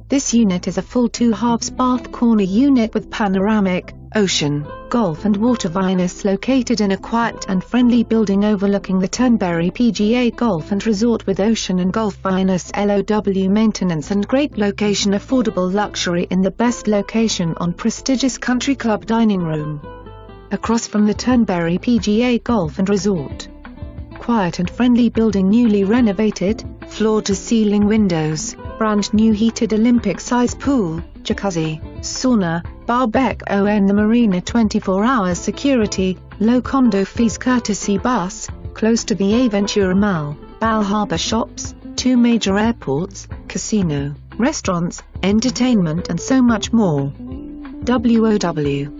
This unit is a full 2/2 bath corner unit with panoramic, ocean, golf and water views, located in a quiet and friendly building overlooking the Turnberry PGA Golf and Resort with ocean and golf views, LOW maintenance and great location. Affordable luxury in the best location on prestigious country club dining room. Across from the Turnberry PGA Golf and Resort. Quiet and friendly building, newly renovated, floor-to-ceiling windows, brand new heated Olympic-size pool, jacuzzi, sauna, barbecue and the marina 24 hours security, low condo fees, courtesy bus, close to the Aventura Mall, Bal Harbour shops, 2 major airports, casino, restaurants, entertainment and so much more. WOW.